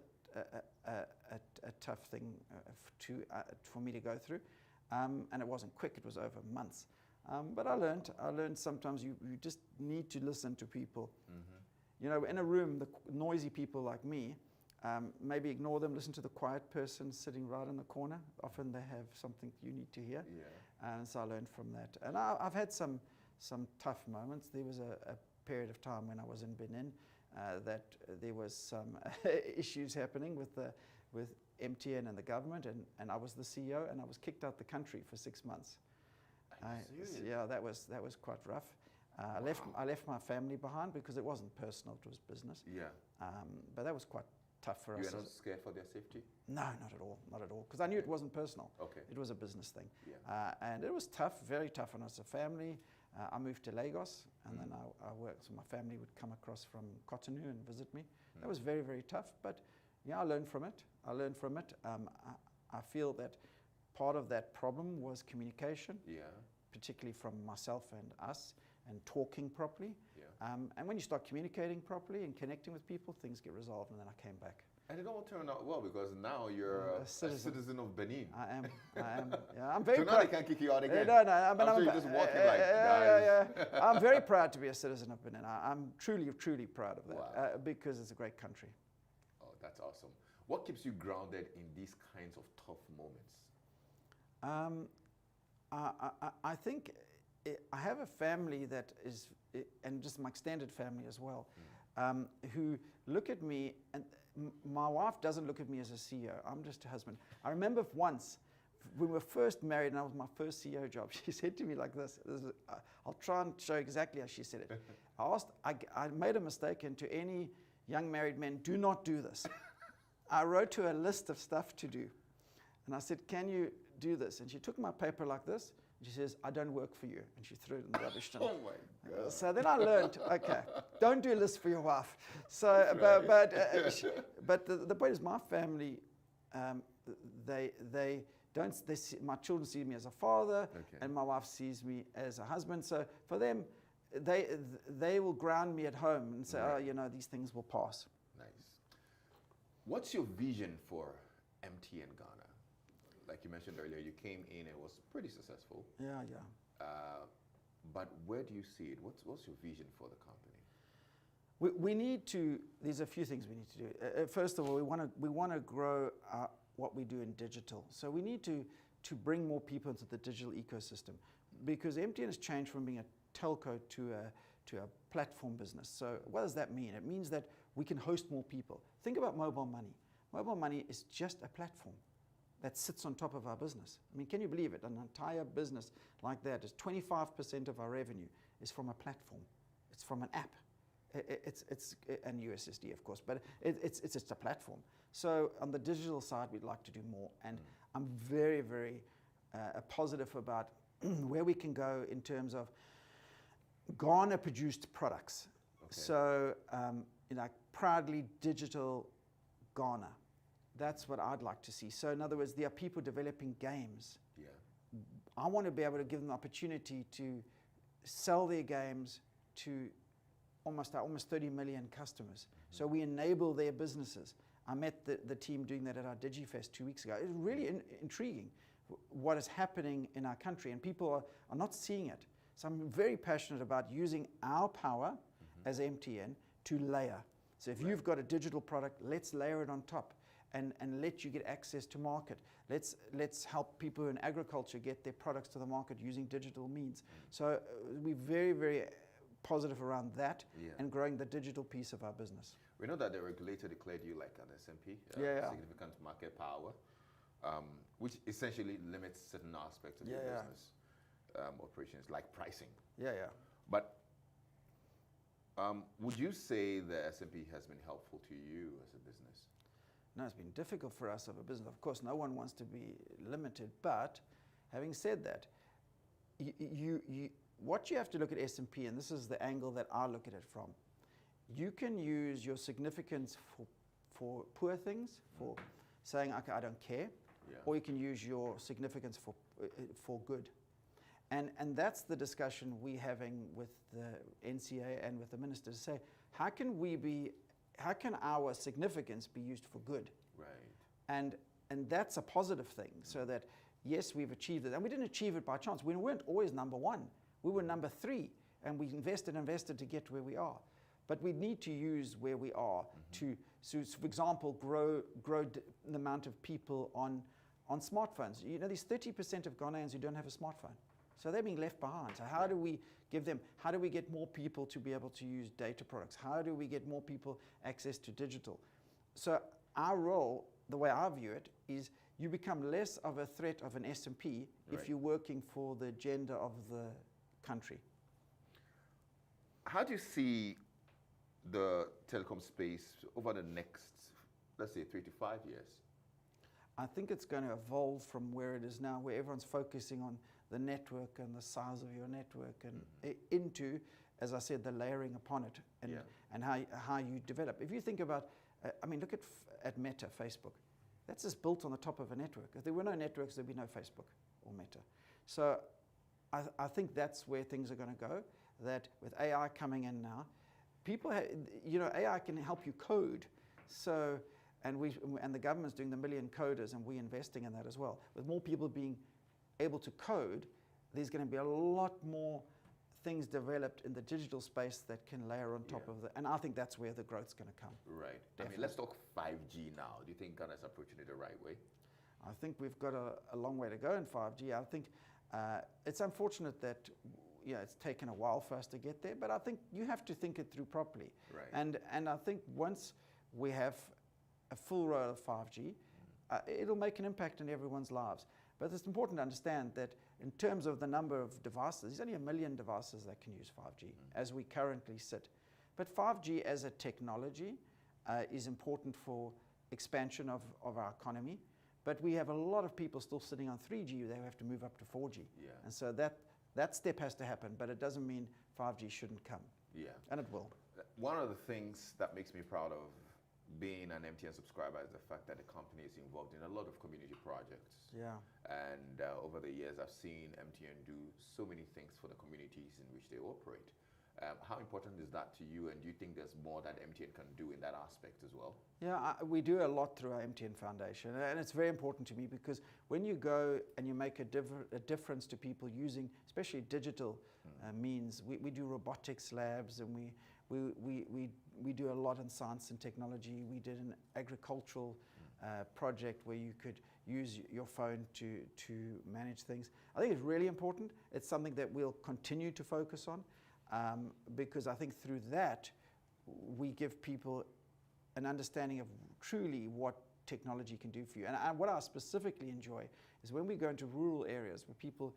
tough thing for me to go through. And it wasn't quick. It was over months. But I learned sometimes you just need to listen to people. Mm-hmm. You know, in a room, the noisy people like me, maybe ignore them, listen to the quiet person sitting right in the corner. Often they have something you need to hear. Yeah. And so I learned from that. And I've had some tough moments. There was a period of time when I was in Benin that there was some issues happening with MTN and the government, and I was the CEO, and I was kicked out the country for 6 months. Yeah, that was quite rough. I left my family behind because it wasn't personal; it was business. Yeah. But that was quite tough for us. You were not scared for their safety? No, not at all. Because I knew it wasn't personal. Okay. It was a business thing. Yeah. And it was tough, very tough on us as a family. I moved to Lagos, and then I worked. So my family would come across from Cotonou and visit me. That was very, very tough. But yeah, I learned from it. I feel that part of that problem was communication. Yeah. Particularly from myself and us, and talking properly. Yeah. And when you start communicating properly and connecting with people, things get resolved, and then I came back. And it all turned out well, because now you're a citizen of Benin. I am. Yeah, I'm very so proud. now they can't kick you out again. No, I'm sure you're just walking like, guys. Yeah. I'm very proud to be a citizen of Benin. I'm truly, truly proud of that. Wow. Because it's a great country. Oh, that's awesome. What keeps you grounded in these kinds of tough moments? I think I have a family that is, and just my extended family as well, who look at me, and my wife doesn't look at me as a CEO. I'm just a husband. I remember once, when we were first married, and that was my first CEO job, she said to me like this, I'll try and show exactly how she said it. I made a mistake, and to any young married men, do not do this. I wrote her a list of stuff to do. And I said, can you do this? And she took my paper like this, and she says, I don't work for you. And she threw it in the rubbish bin. Oh my God. So then I learned, okay, don't do a list for your wife. So, but the point is, my family, they don't. My children see me as a father, and my wife sees me as a husband. So for them, they will ground me at home and say, oh, you know, these things will pass. Nice. What's your vision for MTN Ghana? Like you mentioned earlier, you came in and it was pretty successful. Yeah. But where do you see it? What's your vision for the company? We need to. There's a few things we need to do. First of all, we want to grow what we do in digital. So we need to bring more people into the digital ecosystem, because MTN has changed from being a telco to a platform business. So what does that mean? It means that we can host more people. Think about mobile money. Mobile money is just a platform that sits on top of our business. I mean, can you believe it? An entire business like that is 25% of our revenue is from a platform. It's from an app. It's and USSD, of course, but it's just a platform. So on the digital side, we'd like to do more. And I'm very, very positive about where we can go in terms of Ghana-produced products. Okay. So, like proudly digital Ghana. That's what I'd like to see. So, in other words, there are people developing games. Yeah. I want to be able to give them the opportunity to sell their games to almost 30 million customers. So we enable their businesses. I met the team doing that at our DigiFest 2 weeks ago. It was really intriguing what is happening in our country, and people are not seeing it. So I'm very passionate about using our power as MTN to layer. So if you've got a digital product, let's layer it on top and let you get access to market. Let's help people in agriculture get their products to the market using digital means. So we're very, very positive around that and growing the digital piece of our business. We know that the regulator declared you like an SMP, significant market power, which essentially limits certain aspects of your business operations, like pricing. But would you say the SMP has been helpful to you as a business? No, it's been difficult for us as a business. Of course, no one wants to be limited, but having said that, what you have to look at SMP, and this is the angle that I look at it from, you can use your significance for poor things, for saying, okay, I don't care, or you can use your significance for good. And that's the discussion we're having with the NCA and with the minister to say, how can our significance be used for good? Right. And that's a positive thing, so that, yes, we've achieved it. And we didn't achieve it by chance. We weren't always number one. We were number 3, and we invested to get to where we are. But we need to use where we are to, so for example, grow the amount of people on smartphones. You know, there's 30% of Ghanaians who don't have a smartphone. So they're being left behind. So how do we get more people to be able to use data products? How do we get more people access to digital? So our role, the way I view it, is you become less of a threat of an SMP if you're working for the agenda of the country. How do you see the telecom space over the next, let's say, 3 to 5 years? I think it's going to evolve from where it is now, where everyone's focusing on the network and the size of your network, and into, as I said, the layering upon it, and how you develop. If you think about, look at Meta, Facebook. That's just built on the top of a network. If there were no networks, there'd be no Facebook or Meta. So I think that's where things are going to go, that with AI coming in now, AI can help you code. So, and the government's doing the million coders, and we're investing in that as well. With more people being able to code, there's going to be a lot more things developed in the digital space that can layer on top of and I think that's where the growth's going to come. Right. Definitely. Let's talk 5G now. Do you think Ghana's approaching it the right way? I think we've got a long way to go in 5G. I think it's unfortunate that it's taken a while for us to get there, but I think you have to think it through properly. Right. And I think once we have a full roll of 5G, it'll make an impact in everyone's lives. But it's important to understand that in terms of the number of devices, there's only 1 million devices that can use 5G as we currently sit. But 5G as a technology is important for expansion of our economy. But we have a lot of people still sitting on 3G. They have to move up to 4G. Yeah. And so that step has to happen, but it doesn't mean 5G shouldn't come. Yeah. And it will. One of the things that makes me proud of being an MTN subscriber is the fact that the company is involved in a lot of community projects. Yeah. And over the years, I've seen MTN do so many things for the communities in which they operate. How important is that to you, and do you think there's more that MTN can do in that aspect as well? Yeah, we do a lot through our MTN Foundation, and it's very important to me because when you go and you make a difference to people using, especially digital means, we do robotics labs, and we do a lot in science and technology. We did an agricultural project where you could use your phone to manage things. I think it's really important. It's something that we'll continue to focus on. Because I think through that, we give people an understanding of truly what technology can do for you. And what I specifically enjoy is when we go into rural areas where people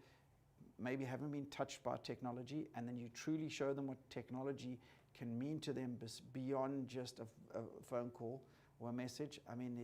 maybe haven't been touched by technology, and then you truly show them what technology can mean to them beyond just a phone call or a message. I mean,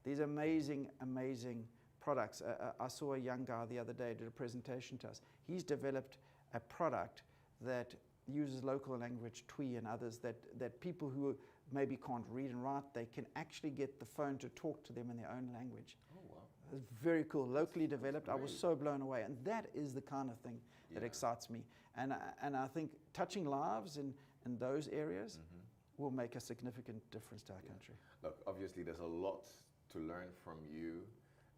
these amazing, amazing products. I saw a young guy the other day did a presentation to us. He's developed a product that uses local language, Twi and others, that people who maybe can't read and write, they can actually get the phone to talk to them in their own language. Oh, wow. It's very cool, locally developed. I was so blown away, and that is the kind of thing that excites me. And I think touching lives in those areas will make a significant difference to our country. Look, obviously there's a lot to learn from you.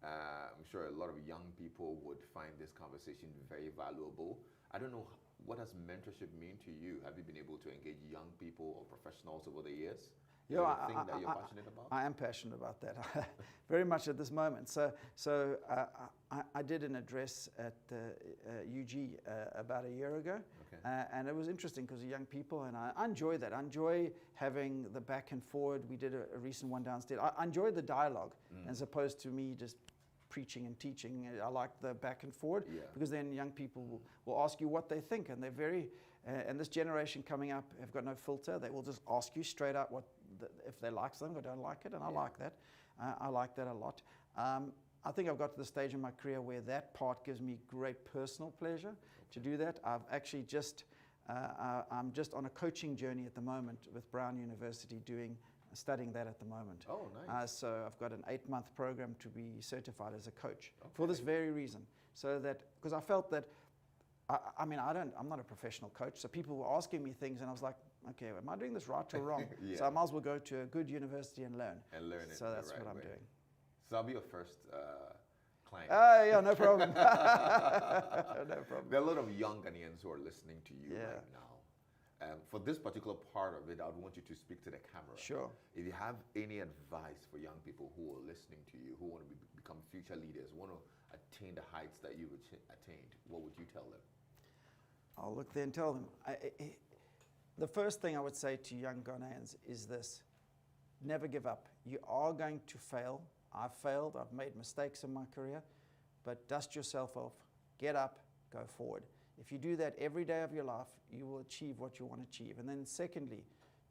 I'm sure a lot of young people would find this conversation very valuable. I don't know, what does mentorship mean to you? Have you been able to engage young people or professionals over the years? Is it a thing that you're passionate about? I am passionate about that, very much at this moment. So I did an address at UG about a year ago, and it was interesting because young people, and I enjoy that. I enjoy having the back and forward. We did a recent one downstairs. I enjoy the dialogue as opposed to me just preaching and teaching. I like the back and forward because then young people will ask you what they think, and they're very, and this generation coming up have got no filter. They will just ask you straight out if they like something or don't like it, and I like that. I like that a lot. I think I've got to the stage in my career where that part gives me great personal pleasure to do that. I've actually I'm just on a coaching journey at the moment with Brown University studying that at the moment. Oh, nice. So I've got an 8-month program to be certified as a coach for this very reason. So that, because I felt that, I'm not a professional coach, so people were asking me things and I was like, okay, am I doing this right or wrong? So I might as well go to a good university and learn. So that's what I'm doing. So I'll be your first client. Yeah, no problem. No problem. There are a lot of young Ghanaians who are listening to you right now. For this particular part of it, I would want you to speak to the camera. Sure. If you have any advice for young people who are listening to you, who want to become future leaders, want to attain the heights that you've attained, what would you tell them? I'll look there and tell them. The first thing I would say to young Ghanaians is this: never give up. You are going to fail. I've failed. I've made mistakes in my career, but dust yourself off, get up, go forward. If you do that every day of your life, you will achieve what you want to achieve. And then secondly,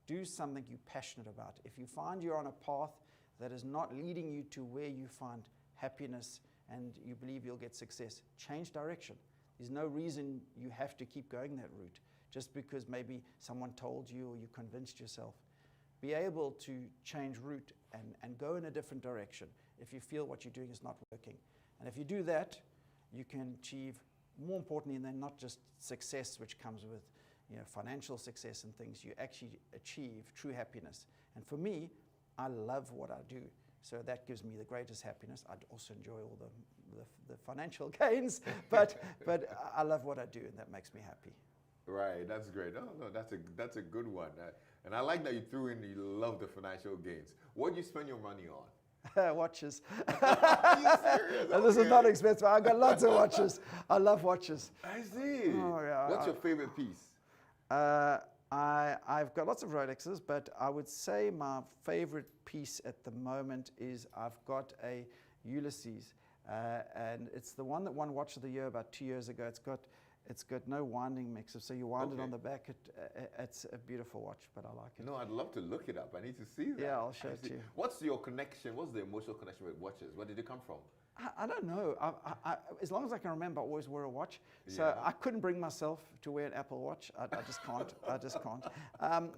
do something you're passionate about. If you find you're on a path that is not leading you to where you find happiness and you believe you'll get success, change direction. There's no reason you have to keep going that route just because maybe someone told you or you convinced yourself. Be able to change route and go in a different direction if you feel what you're doing is not working. And if you do that, you can achieve, more importantly than not just success, which comes with financial success and things, you actually achieve true happiness. And for me, I love what I do. So that gives me the greatest happiness. I also enjoy all the financial gains, but I love what I do, and that makes me happy. Right, that's great. No, that's a good one. And I like that you threw in you love the financial gains. What do you spend your money on? Watches. Are you serious? This is not expensive. I've got lots of watches. I love watches. I see. Oh, yeah, What's your favorite piece? I've got lots of Rolexes, but I would say my favorite piece at the moment is I've got a Ulysses, and it's the one that won Watch of the Year about 2 years ago. It's got no winding mixer, so you wind it on the back. It's a beautiful watch, but I like it. No, I'd love to look it up. I need to see that. Yeah, I'll show it to you. What's your connection? What's the emotional connection with watches? Where did it come from? I don't know. As long as I can remember, I always wear a watch. So I couldn't bring myself to wear an Apple Watch. I just can't. I just can't.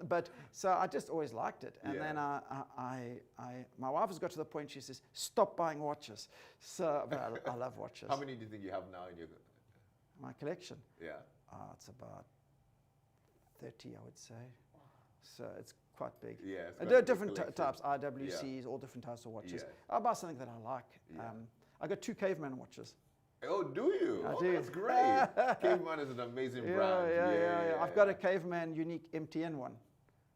But so I just always liked it. And then my wife has got to the point she says, "Stop buying watches." So but I love watches. How many do you think you have now in your? My collection? Yeah. It's about 30, I would say. So it's quite big. Yeah. There are different types, IWCs, all different types of watches. Yeah. I'll buy something that I like. I got 2 Caveman watches. Oh, do you? I do. That's great. Caveman is an amazing brand. Yeah. I've got a Caveman unique MTN one.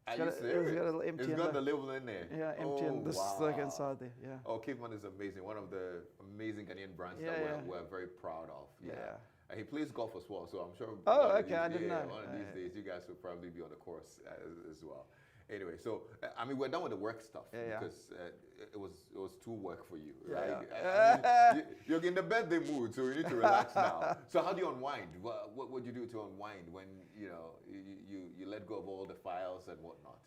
Are you serious? It's got a little MTN. It's got the label in there. Yeah, MTN. This is like inside there. Yeah. Oh, Caveman is amazing. One of the amazing Ghanaian brands that we're very proud of. Yeah. And he plays golf as well, so I'm sure. Oh, okay, I didn't know. One of these days, you guys will probably be on the course as well. Anyway, so I mean, we're done with the work stuff because it was too work for you, right? I mean, you're in the birthday mood, so you need to relax now. So how do you unwind? What would you do to unwind when you let go of all the files and whatnot?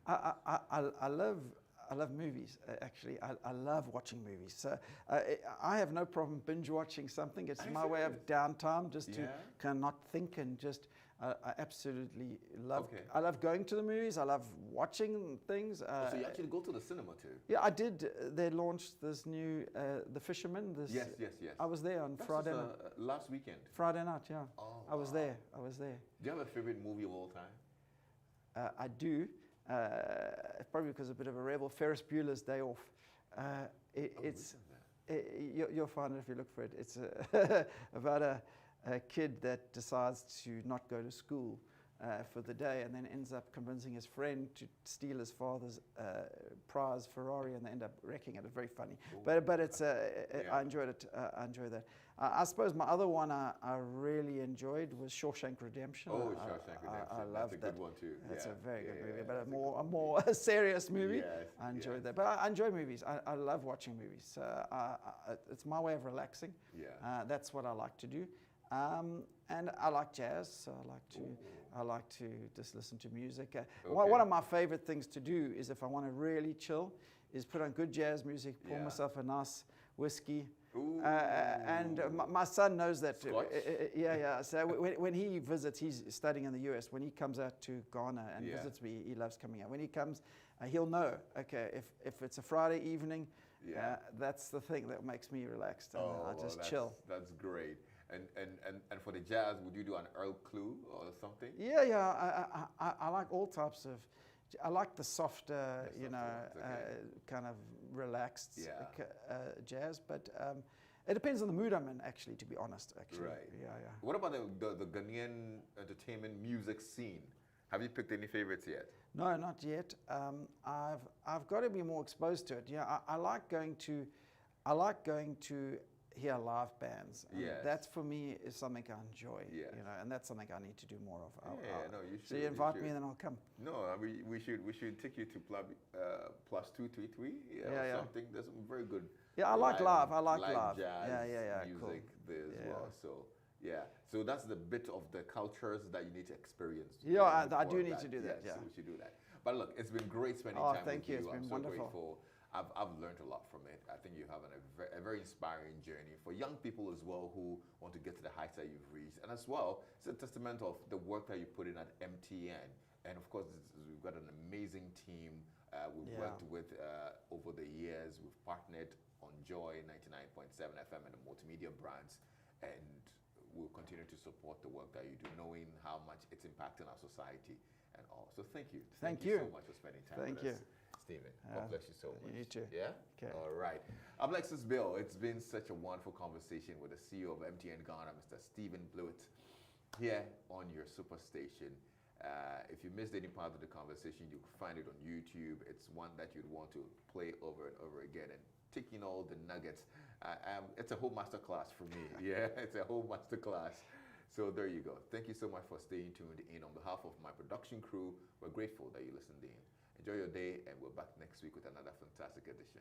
I love I love movies, actually. I love watching movies. So I have no problem binge watching something. It's my way of downtime, just to kind of not think and just, I absolutely love, I love going to the movies. I love watching things. So you actually go to the cinema too? Yeah, I did. They launched this new, The Fisherman. Yes. I was there on Friday night. Last weekend? Friday night, yeah. Oh, I was there. Do you have a favorite movie of all time? I do. Probably because I'm a bit of a rebel. Ferris Bueller's Day Off. You'll find it if you look for it. It's about a kid that decides to not go to school for the day, and then ends up convincing his friend to steal his father's prize Ferrari, and they end up wrecking it. It's very funny. But it's I enjoyed it. I enjoy that. I suppose my other one I really enjoyed was Shawshank Redemption. Oh, Shawshank Redemption. I love that. That's a good one too. It's a very good movie, but a more serious movie. Yes, I enjoyed that. But I enjoy movies. I love watching movies. It's my way of relaxing. Yeah. That's what I like to do. And I like jazz, so I like to just listen to music. One of my favorite things to do is, if I want to really chill, is put on good jazz music, pour myself a nice whiskey. And my son knows that. So when he visits, he's studying in the US. When he comes out to Ghana and visits me, he loves coming out. When he comes, he'll know, okay, if it's a Friday evening, that's the thing that makes me relaxed. And I just chill. That's great. And for the jazz, would you do an Earl Clue or something? I like all types of. I like the softer, kind of relaxed jazz, but it depends on the mood I'm in, actually, to be honest, actually. Right. Yeah. What about the Ghanaian entertainment music scene? Have you picked any favorites yet? No, not yet. I've got to be more exposed to it. Yeah, I like going to hear live bands. That for me is something I enjoy. And that's something I need to do more of. You should. So you invite me, and then I'll come. No, we should take you to +233 or something. There's some very good. Yeah, I like live. I like live. Jazz music cool. there as well. So that's the bit of the cultures that you need to experience. I do need to do that. So we should do that. But look, it's been great spending time with you. It's been wonderful. Grateful. I've learned a lot from it. I think you have a very inspiring journey for young people as well who want to get to the heights that you've reached. And as well, it's a testament of the work that you put in at MTN. And of course, we've got an amazing team we've worked with over the years. We've partnered on Joy 99.7 FM and the multimedia brands. And we'll continue to support the work that you do, knowing how much it's impacting our society and all. So thank you. Thank you so much for spending time with us. Stephen, God bless you so much. You too. Yeah? Okay. All right. I'm Lexis Bill. It's been such a wonderful conversation with the CEO of MTN Ghana, Mr. Stephen Blewett, here on your superstation. If you missed any part of the conversation, you can find it on YouTube. It's one that you'd want to play over and over again and take in all the nuggets. It's a whole masterclass for me. It's a whole masterclass. So there you go. Thank you so much for staying tuned in. On behalf of my production crew, we're grateful that you listened in. Enjoy your day, and we're back next week with another fantastic edition.